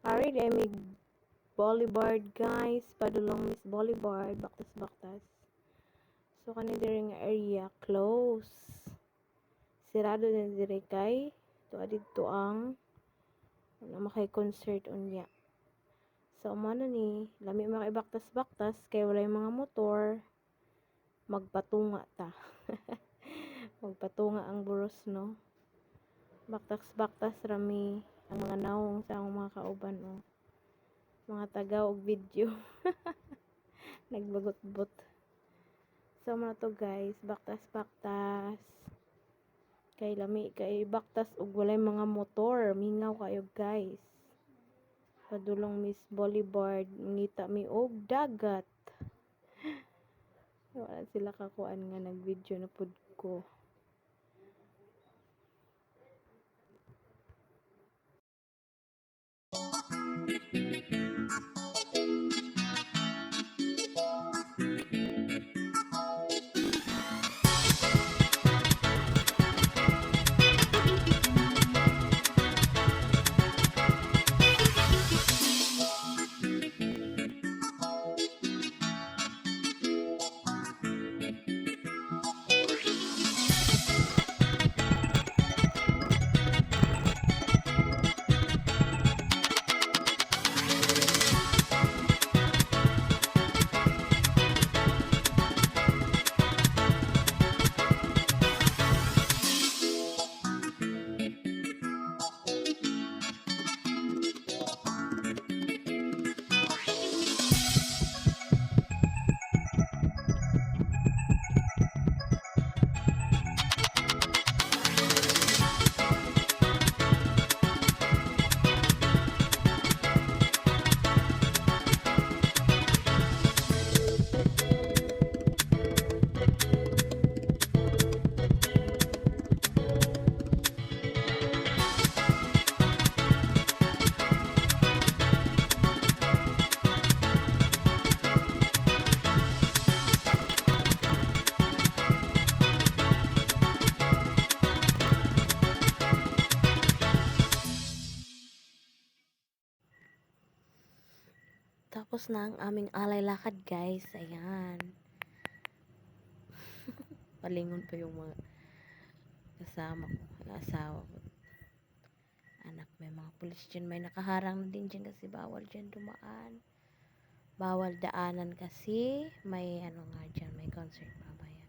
Ari may Boulevard guys, padulong Miss Boulevard, baktas-baktas. So kani diri nga area close. Sirado na diri kay adito ang wala makay concert unya. So umano ni lami makibaktas-baktas kay walay mga motor, magpatunga ta. Magpatunga ang buros no. Baktas-baktas rami ang mga naong sa akong mga kauban o. Mga taga og video. Nagbagot-bot. So mga to guys, baktas-baktas. Kay lami kay baktas og walay mga motor, mingaw kayo guys. Padulong Miss Boulevard, ngita mi og dagat. Wala sila kakuan nga nag-video na pud ko. Tapos na ang aming alay lakad guys. Ayan. Palingon pa yung mga kasama ko. Yung asawa ko. Anak, may mga pulis dyan. May nakaharang na din dyan kasi bawal dyan dumaan. Bawal daanan kasi may ano nga dyan. May concert mamaya.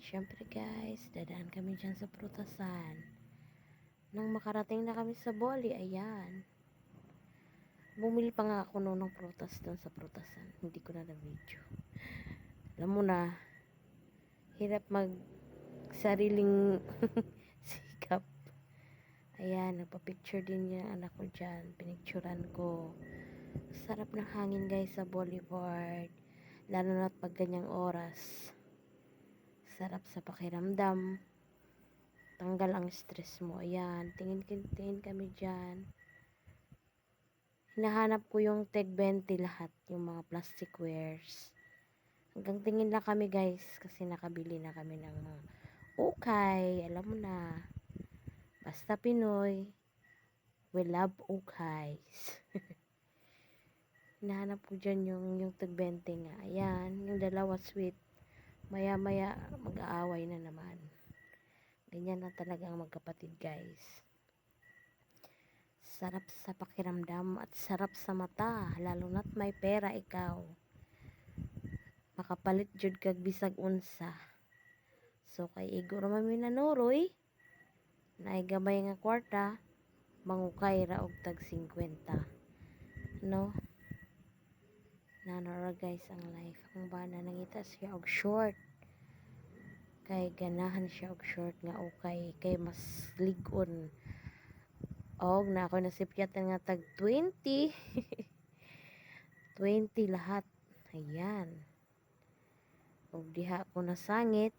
Siyempre guys, dadaan kami dyan sa prutasan. Nang makarating na kami sa Boli, ayan. Bumili pa nga ako noon ng prutas doon sa prutasan. Hindi ko na na-video. Alam mo na, hirap mag sariling sikap. Ayan, nagpa-picture din yung anak ko dyan. Pinicturan ko. Sarap ng hangin guys sa Boulevard. Lalo na pag ganyang oras. Sarap sa pakiramdam. Tanggal ang stress mo. Ayan, tingin kami dyan. Hinahanap ko yung tag 20 lahat, yung mga plastic wares. Hanggang tingin lang kami guys, kasi nakabili na kami ng mga ukay, alam mo na. Basta Pinoy, we love ukays. Hinahanap ko dyan yung tag 20 nga. Ayan, yung dalawa sweet. Maya maya mag-aaway na naman. Ganyan na talaga ang magkapatid guys. Sarap sa pakiramdam at sarap sa mata, lalo na't may pera ikaw. Makapalit jud kag bisag unsa. So kay igo ra man minanuroy, naay gamay nga kwarta, mangukay ra og tag 50. No? Nanora guys ang life. Ang bana nangita siya og short. Kay ganahan siya og short nga okay, kay mas ligon. Og na ako nasipyat nga tag 20. 20 lahat. Ayan. Og diha ko nasangit.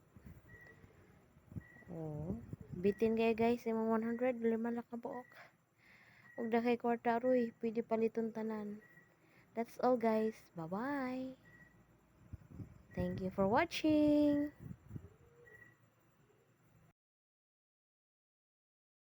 Oh, bitin kay guys imong 100 lima lang ka buok. Og dakay kwarta roy, pwede paliton tanan. That's all guys. Bye-bye. Thank you for watching.